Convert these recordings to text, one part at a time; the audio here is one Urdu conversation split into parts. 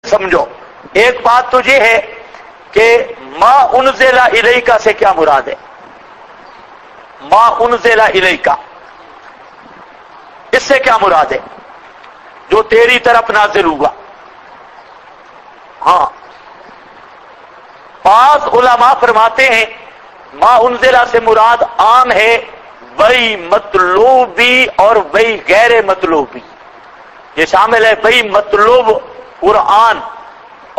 سمجھو، ایک بات تو یہ ہے کہ ما انزل الیک سے کیا مراد ہے؟ ما انزل الیک، اس سے کیا مراد ہے؟ جو تیری طرف نازل ہوا۔ ہاں، بعض علماء فرماتے ہیں ما انزلہ سے مراد عام ہے وہی مطلوبی اور وہی غیر مطلوبی، یہ شامل ہے وہی مطلوب قرآن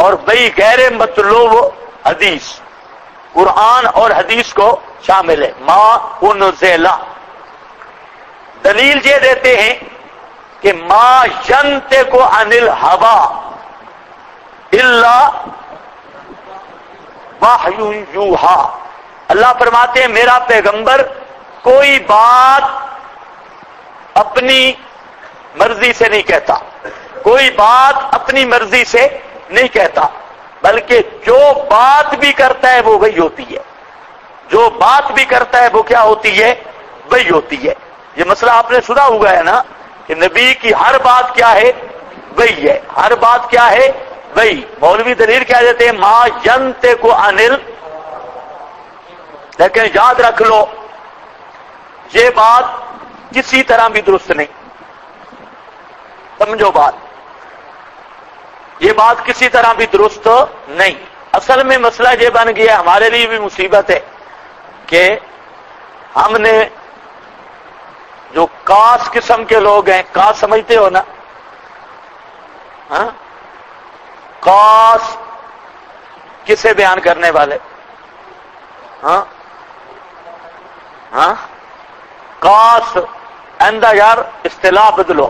اور وہی غیر مطلوب حدیث، قرآن اور حدیث کو شامل ہے ما انزلہ۔ دلیل یہ دیتے ہیں کہ ما ینطق عن الہوی الا وحی یوحی، اللہ فرماتے ہیں میرا پیغمبر کوئی بات اپنی مرضی سے نہیں کہتا، کوئی بات اپنی مرضی سے نہیں کہتا، بلکہ جو بات بھی کرتا ہے وہ وہی ہوتی ہے، جو بات بھی کرتا ہے وہ کیا ہوتی ہے؟ وہی ہوتی ہے۔ یہ مسئلہ آپ نے سنا ہوگا ہے نا کہ نبی کی ہر بات کیا ہے؟ وہی ہے، ہر بات کیا ہے؟ وہی۔ مولوی دلیل کیا دیتے ہیں؟ ما ینطق عن الہوی، لیکن یاد رکھ لو یہ بات کسی طرح بھی درست نہیں، سمجھو بات، یہ بات کسی طرح بھی درست نہیں۔ اصل میں مسئلہ یہ بن گیا، ہمارے لیے بھی مصیبت ہے کہ ہم نے جو کاس قسم کے لوگ ہیں، کاس سمجھتے ہو نا؟ ہاں، کاس کسے بیان کرنے والے؟ ہاں ہاں، کاس آئندہ یار اصطلاح بدلو،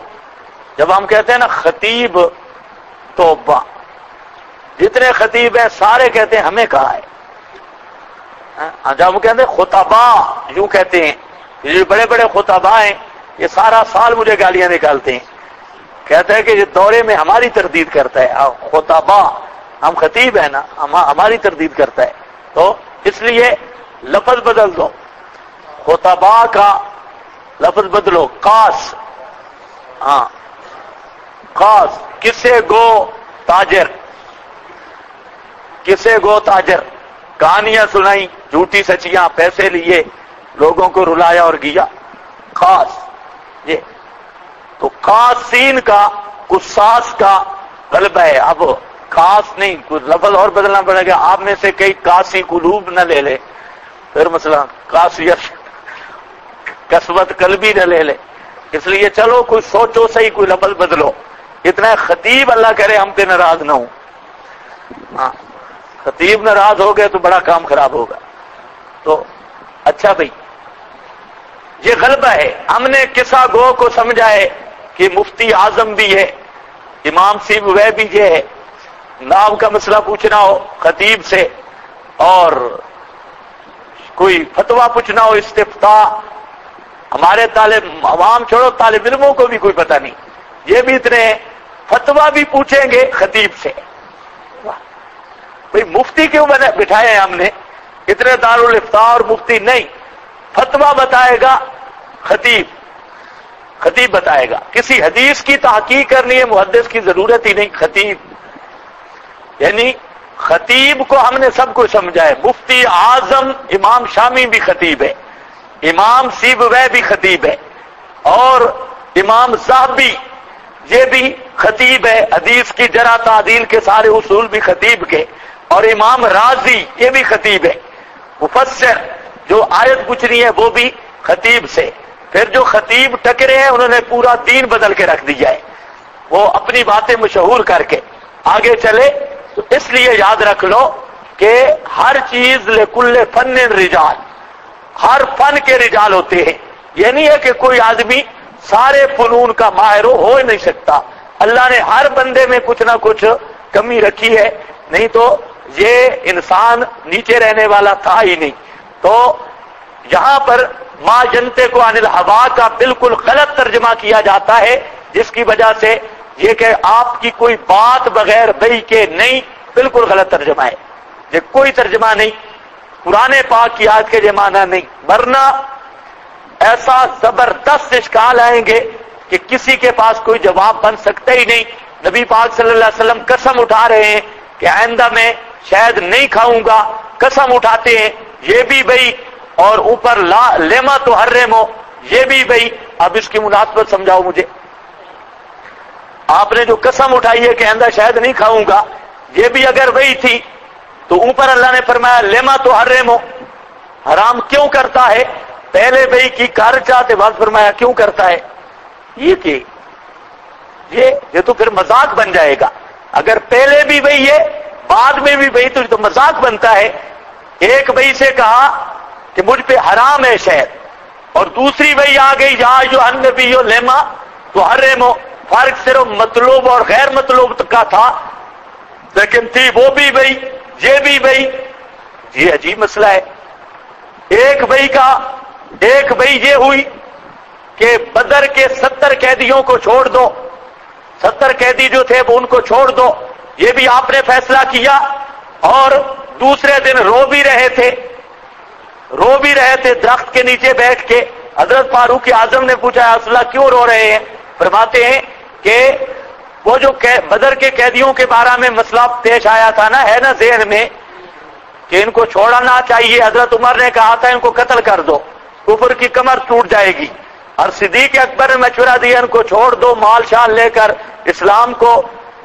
جب ہم کہتے ہیں نا خطیب توبہ، جتنے خطیب ہیں سارے کہتے ہیں ہمیں کہا ہے، جب ہم کہتے ہیں خطبا، یوں کہتے ہیں، یہ بڑے بڑے خطبا ہیں یہ سارا سال مجھے گالیاں نکالتے ہیں، کہتے ہیں کہ یہ دورے میں ہماری تردید کرتا ہے، خطبا، ہم خطیب ہیں نا، ہماری تردید کرتا ہے، تو اس لیے لفظ بدل دو، خطبا کا لفظ بدلو، قاس، ہاں قاس، کسے گو تاجر، کسے گو تاجر، کہانیاں سنائی، جھوٹی سچیاں، پیسے لیے، لوگوں کو رلایا اور گیا، خاص۔ یہ تو قاسین کا قصاص کا غلبہ ہے، اب خاص نہیں، کچھ لفظ اور بدلنا پڑے گا، آپ میں سے کئی قاسی قلوب نہ لے لے، پھر مثلا قاسیت قسوت قلبی نہ لے لے، اس لیے چلو کوئی سوچو صحیح، کوئی لفظ بدلو، اتنا خطیب اللہ کرے ہم پہ ناراض نہ ہوں، ہاں خطیب ناراض ہو گئے تو بڑا کام خراب ہوگا۔ تو اچھا بھائی، یہ غلبہ ہے، ہم نے قصہ گو کو سمجھا ہے کہ مفتی اعظم بھی ہے، امام سیبویہ بھی یہ ہے، نام کا مسئلہ پوچھنا ہو خطیب سے، اور کوئی فتویٰ پوچھنا ہو استفتاء، ہمارے طالب عوام چھوڑو، طالب علموں کو بھی کوئی پتہ نہیں، یہ بھی اتنے فتویٰ بھی پوچھیں گے خطیب سے، بھئی مفتی کیوں بٹھائے ہیں ہم نے؟ اتنے دارالافتاء اور مفتی نہیں، فتویٰ بتائے گا خطیب، خطیب بتائے گا، کسی حدیث کی تحقیق کرنی ہے محدث کی ضرورت ہی نہیں، خطیب، یعنی خطیب کو ہم نے سب کو سمجھا ہے، مفتی اعظم امام شامی بھی خطیب ہے، امام سیبویہ بھی خطیب ہے، اور امام ذہبی یہ بھی خطیب ہے، حدیث کی جرح تعدیل کے سارے اصول بھی خطیب کے، اور امام رازی یہ بھی خطیب ہے، مفسر جو آیت پوچھنی ہے وہ بھی خطیب سے، پھر جو خطیب ٹکرے ہیں انہوں نے پورا دین بدل کے رکھ دیا ہے، وہ اپنی باتیں مشہور کر کے آگے چلے، تو اس لیے یاد رکھ لو کہ ہر چیز لکل فن رجال، ہر فن کے رجال ہوتے ہیں، یہ نہیں ہے کہ کوئی آدمی سارے فنون کا ماہر ہو ہی نہیں سکتا، اللہ نے ہر بندے میں کچھ نہ کچھ کمی رکھی ہے، نہیں تو یہ انسان نیچے رہنے والا تھا ہی نہیں۔ تو یہاں پر ما ینطق عن الہوی کا بالکل غلط ترجمہ کیا جاتا ہے، جس کی وجہ سے یہ کہ آپ کی کوئی بات بغیر وحی کے نہیں، بالکل غلط ترجمہ ہے، یہ کوئی ترجمہ نہیں، قرآن پاک کی آیت کے یہ معنی نہیں، ورنہ ایسا زبردست اشکال آئیں گے کہ کسی کے پاس کوئی جواب بن سکتا ہی نہیں، نبی پاک صلی اللہ علیہ وسلم قسم اٹھا رہے ہیں کہ آئندہ میں شاید نہیں کھاؤں گا، قسم اٹھاتے ہیں، یہ بھی بھئی، اور اوپر لیما تو حرمو، یہ بھی بھئی۔ اب اس کی مناسبت سمجھاؤ مجھے، آپ نے جو قسم اٹھائی ہے کہ آئندہ شاید نہیں کھاؤں گا، یہ بھی اگر وہی تھی تو اوپر اللہ نے فرمایا لیما تو حرمو، حرام کیوں کرتا ہے؟ پہلے بھئی کی کار چاہتے بعد فرمایا کیوں کرتا ہے؟ یہ تو پھر مذاق بن جائے گا۔ اگر پہلے بھی وہی ہے بعد میں بھی وہی تو مذاق بنتا ہے۔ ایک بھائی سے کہا کہ مجھ پہ حرام ہے شہد، اور دوسری وہی آ گئی جہاں جو النبی لیما تو حرمو، فرق صرف مطلوب اور غیر مطلوب کا تھا، لیکن تھی وہ بھی وہی یہ بھی وہی۔ یہ عجیب مسئلہ ہے۔ ایک بھائی یہ ہوئی کہ بدر کے 70 قیدیوں کو چھوڑ دو، 70 قیدی جو تھے وہ ان کو چھوڑ دو، یہ بھی آپ نے فیصلہ کیا، اور دوسرے دن رو بھی رہے تھے درخت کے نیچے بیٹھ کے۔ حضرت فاروق اعظم نے پوچھا یا رسول اللہ کیوں رو رہے ہیں؟ فرماتے ہیں کہ وہ جو بدر کے قیدیوں کے بارے میں مسئلہ پیش آیا تھا نا، ہے نا ذہن میں کہ ان کو چھوڑنا چاہیے، حضرت عمر نے کہا تھا ان کو قتل کر دو، کفر کی کمر ٹوٹ جائے گی، اور صدیق اکبر نے مشورہ دیا ان کو چھوڑ دو، مال شال لے کر اسلام کو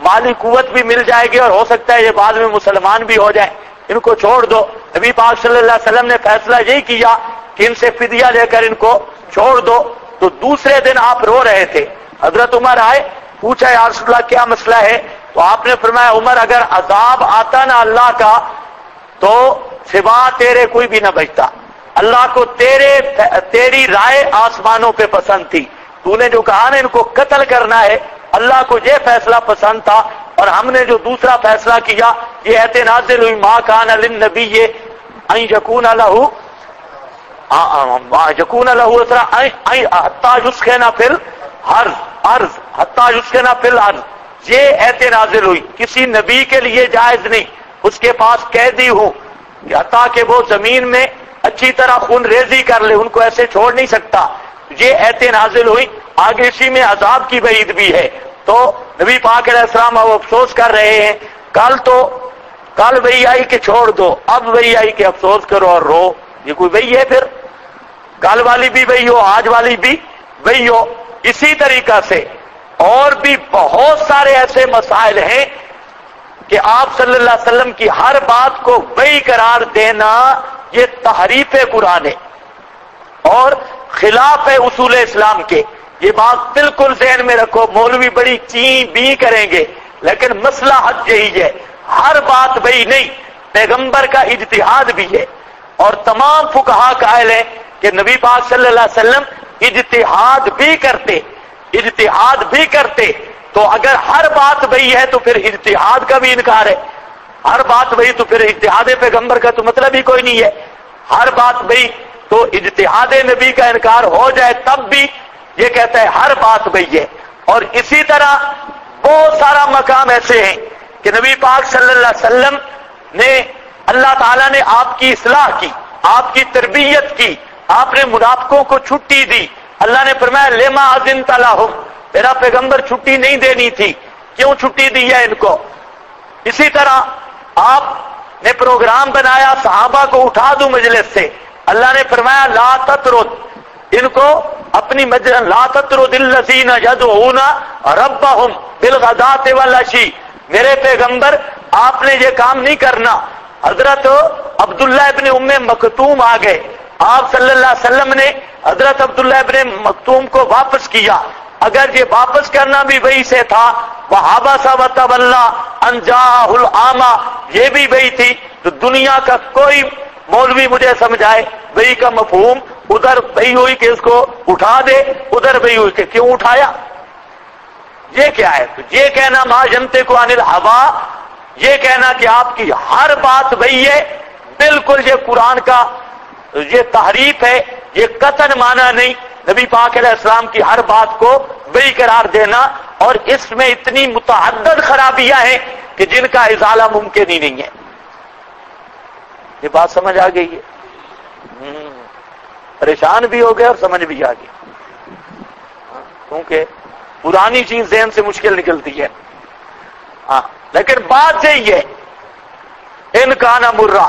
مالی قوت بھی مل جائے گی، اور ہو سکتا ہے یہ بعد میں مسلمان بھی ہو جائیں، ان کو چھوڑ دو۔ نبی پاک صلی اللہ علیہ وسلم نے فیصلہ یہی کیا کہ ان سے فدیہ لے کر ان کو چھوڑ دو۔ تو دوسرے دن آپ رو رہے تھے، حضرت عمر آئے، پوچھا یا رسول اللہ کیا مسئلہ ہے؟ تو آپ نے فرمایا عمر اگر عذاب آتا نا اللہ کا تو سوا تیرے کوئی بھی نہ بچتا، اللہ کو تیری رائے آسمانوں پہ پسند تھی، تو نے جو کہا نا ان کو قتل کرنا ہے، اللہ کو یہ فیصلہ پسند تھا، اور ہم نے جو دوسرا فیصلہ کیا یہ ایت نازل ہوئی ما کان للنبی ان یکون لہ اسرا حتی یسخن فی الارض حتی یسخن فی الارض، یہ ایت نازل ہوئی کسی نبی کے لیے جائز نہیں اس کے پاس قیدی ہوں حتیٰ کہ وہ زمین میں اچھی طرح خون ریزی کر لے، ان کو ایسے چھوڑ نہیں سکتا۔ یہ ایت نازل ہوئی، آگے اسی میں عذاب کی وعید بھی ہے۔ تو نبی پاک علیہ السلام اب افسوس کر رہے ہیں، کل وہی آئی کہ چھوڑ دو، اب وہی آئی کہ افسوس کرو اور رو، یہ کوئی وہی ہے؟ پھر کل والی بھی وہی ہو، آج والی بھی وہی ہو۔ اسی طریقہ سے اور بھی بہت سارے ایسے مسائل ہیں کہ آپ صلی اللہ علیہ وسلم کی ہر بات کو وہی قرار دینا یہ تحریف قرآن ہے اور خلاف ہے اصول اسلام کے۔ یہ بات بالکل ذہن میں رکھو، مولوی بڑی چین بی کریں گے لیکن مسئلہ حد یہی ہے، ہر بات وہی نہیں، پیغمبر کا اجتہاد بھی ہے، اور تمام فقہا قائل ہیں کہ نبی پاک صلی اللہ علیہ وسلم اجتہاد بھی کرتے، تو اگر ہر بات وہی ہے تو پھر اجتہاد کا بھی انکار ہے، ہر بات وہی تو پھر اجتہاد پیغمبر کا تو مطلب ہی کوئی نہیں ہے، ہر بات وہی تو اجتہاد نبی کا انکار ہو جائے تب بھی یہ کہتا ہے ہر بات وہی ہے۔ اور اسی طرح بہت سارا مقام ایسے ہیں کہ نبی پاک صلی اللہ علیہ وسلم نے اللہ تعالیٰ نے آپ کی اصلاح کی، آپ کی تربیت کی، آپ نے منافقوں کو چھٹی دی، اللہ نے فرمایا لما اذنت لہم، میرا پیغمبر چھٹی نہیں دینی تھی، کیوں چھٹی دی ہے ان کو؟ اسی طرح آپ نے پروگرام بنایا صحابہ کو اٹھا دوں مجلس سے، اللہ نے فرمایا لا تطرد، ان کو اپنی مجلس لا تطرد الذین یدعون ربہم بالغداۃ والعشی، میرے پیغمبر آپ نے یہ کام نہیں کرنا۔ حضرت عبداللہ ابن ام مکتوم آ گئے، آپ صلی اللہ علیہ وسلم نے حضرت عبداللہ ابن مکتوم کو واپس کیا، اگر یہ واپس کرنا بھی وہی سے تھا، وَحَبَسَ وَتَوَلَّى أَنْ جَاءَهُ الْأَعْمَى، یہ بھی وہی تھی، تو دنیا کا کوئی مولوی مجھے سمجھائے وہی کا مفہوم، ادھر وہی ہوئی کہ اس کو اٹھا دے، ادھر وہی ہوئی کہ کیوں اٹھایا؟ یہ کیا ہے؟ تو یہ کہنا ما ينطق عن الهوى، یہ کہنا کہ آپ کی ہر بات وہی ہے، بالکل یہ قرآن کا یہ تحریف ہے، یہ قطعاً مانا نہیں، نبی پاک علیہ السلام کی ہر بات کو وہی قرار دینا، اور اس میں اتنی متعدد خرابیاں ہیں کہ جن کا ازالہ ممکن ہی نہیں ہے۔ یہ بات سمجھ آ گئی ہے؟ پریشان بھی ہو گئے اور سمجھ بھی آ گئی، کیونکہ پرانی چیز ذہن سے مشکل نکلتی ہے۔ ہاں لیکن بات یہی ہے، ان کا نہ مرا،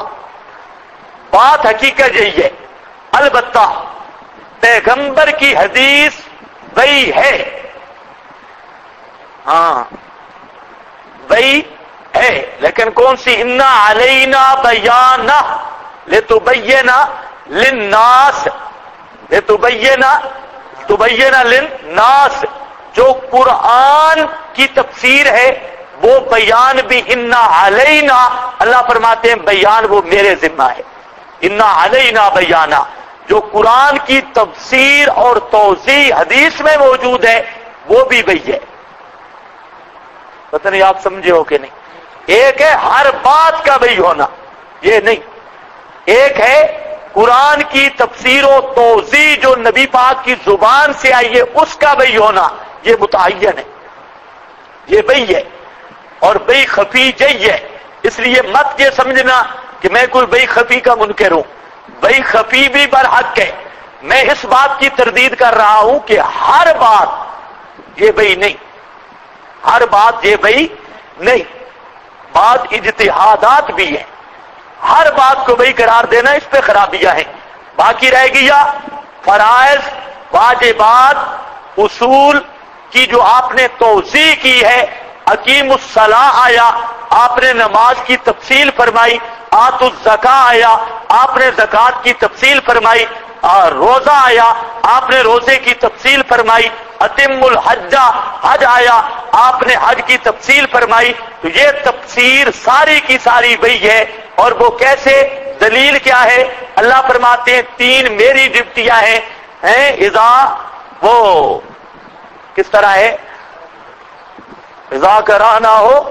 بات حقیقت یہی ہے۔ البتہ پیغمبر کی حدیث وہی ہے، ہاں وہی ہے، لیکن کون سی؟ انا علینا بیانہ لتبین للناس، تبین للناس، جو قرآن کی تفسیر ہے وہ بیان بھی انا علینا، اللہ فرماتے ہیں بیان وہ میرے ذمہ ہے، انا علینا بیانہ، جو قرآن کی تفسیر اور توضیح حدیث میں موجود ہے وہ بھی وہی ہے۔ پتہ نہیں آپ سمجھے ہو کہ نہیں؟ ایک ہے ہر بات کا وہی ہونا، یہ نہیں، ایک ہے قرآن کی تفسیر و توضیح جو نبی پاک کی زبان سے آئی ہے اس کا وہی ہونا، یہ متعین ہے، یہ وہی ہے، اور بے خفی یہی ہے۔ اس لیے مت یہ سمجھنا کہ میں کوئی بے خفی کا منکر ہوں، بے خفی بھی برحق ہے، میں اس بات کی تردید کر رہا ہوں کہ ہر بات یہ وہی نہیں، ہر بات یہ وہی نہیں، بعض اجتہادات بھی ہیں، ہر بات کو وہی قرار دینا اس پہ خرابیاں ہیں۔ باقی رہ گیا فرائض، واجبات، اصول کی جو آپ نے توضیح کی ہے، اقیم الصلاۃ آیا آپ نے نماز کی تفصیل فرمائی، آتوا الزکاۃ آیا آپ نے زکوٰۃ کی تفصیل فرمائی، اور روزہ آیا آپ نے روزے کی تفصیل فرمائی، اتم الحج حج آیا آپ نے حج کی تفصیل فرمائی، تو یہ تفسیر ساری کی ساری وہی ہے۔ اور وہ کیسے؟ دلیل کیا ہے؟ اللہ فرماتے ہیں تین میری ڈپٹیاں ہیں، اذا، وہ کس طرح ہے؟ اذا کرانا ہو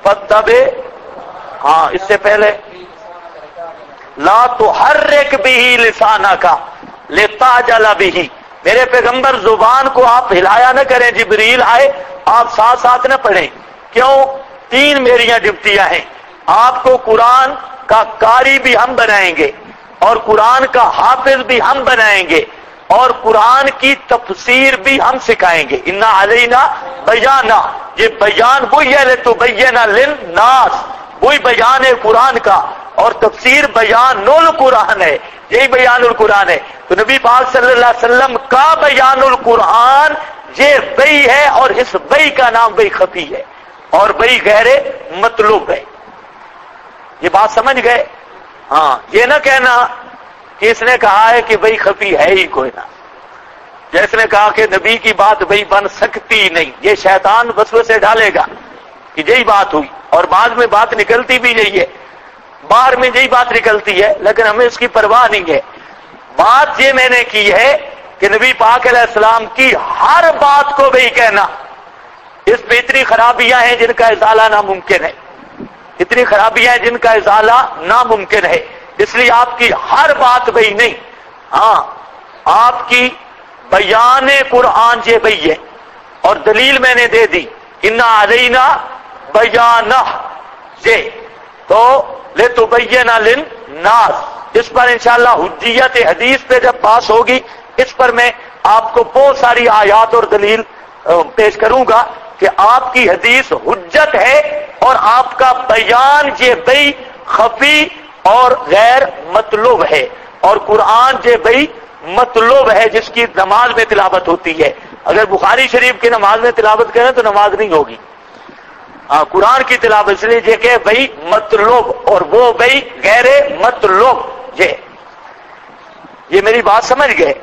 فتبع، ہاں اس سے پہلے لا تحرک بہ لسانک لتعجل بہ، میرے پیغمبر زبان کو آپ ہلایا نہ کریں، جبریل آئے آپ ساتھ ساتھ نہ پڑھیں۔ کیوں؟ تین میریاں ڈپٹیاں ہیں، آپ کو قرآن کا قاری بھی ہم بنائیں گے، اور قرآن کا حافظ بھی ہم بنائیں گے، اور قرآن کی تفسیر بھی ہم سکھائیں گے۔ انا علینا بیانہ، یہ بیان وہی ہے لتبین للناس، وہی بیان ہے قرآن کا، اور تفسیر بیان القرآن ہے، یہی بیان القرآن ہے۔ تو نبی پاک صلی اللہ علیہ وسلم کا بیان القرآن یہ وحی ہے، اور اس وحی کا نام وحی خفی ہے، اور وحی غیر مطلوب ہے۔ یہ بات سمجھ گئے؟ ہاں، یہ نہ کہنا کہ اس نے کہا ہے کہ وحی خفی ہے ہی کوئی نہ، جیسے نے کہا کہ نبی کی بات وحی بن سکتی نہیں، یہ شیطان وسوسے ڈالے گا کہ یہی بات ہوئی، اور بعد میں بات نکلتی بھی یہی ہے، باہر میں یہی بات نکلتی ہے، لیکن ہمیں اس کی پرواہ نہیں ہے۔ بات یہ میں نے کی ہے کہ نبی پاک علیہ السلام کی ہر بات کو وہی کہنا، اس پہ اتنی خرابیاں ہیں جن کا ازالہ ناممکن ہے، اتنی خرابیاں ہیں جن کا ازالہ ناممکن ہے، اس لیے آپ کی ہر بات وہی نہیں، ہاں آپ کی بیان قرآن یہ وہی ہے، اور دلیل میں نے دے دی، انا علینا بیانہ، یہ تو لتبین للناس، اس پر انشاءاللہ حجیت حدیث پہ جب پاس ہوگی اس پر میں آپ کو بہت ساری آیات اور دلیل پیش کروں گا کہ آپ کی حدیث حجت ہے، اور آپ کا بیان یہ بئی خفی اور غیر مطلوب ہے، اور قرآن یہ بئی مطلوب ہے جس کی نماز میں تلاوت ہوتی ہے۔ اگر بخاری شریف کی نماز میں تلاوت کریں تو نماز نہیں ہوگی، قرآن کی تلاوت، اس لیے یہ کہ بھائی مطلوب، اور وہ بھائی غیر مطلوب، یہ میری بات سمجھ گئے؟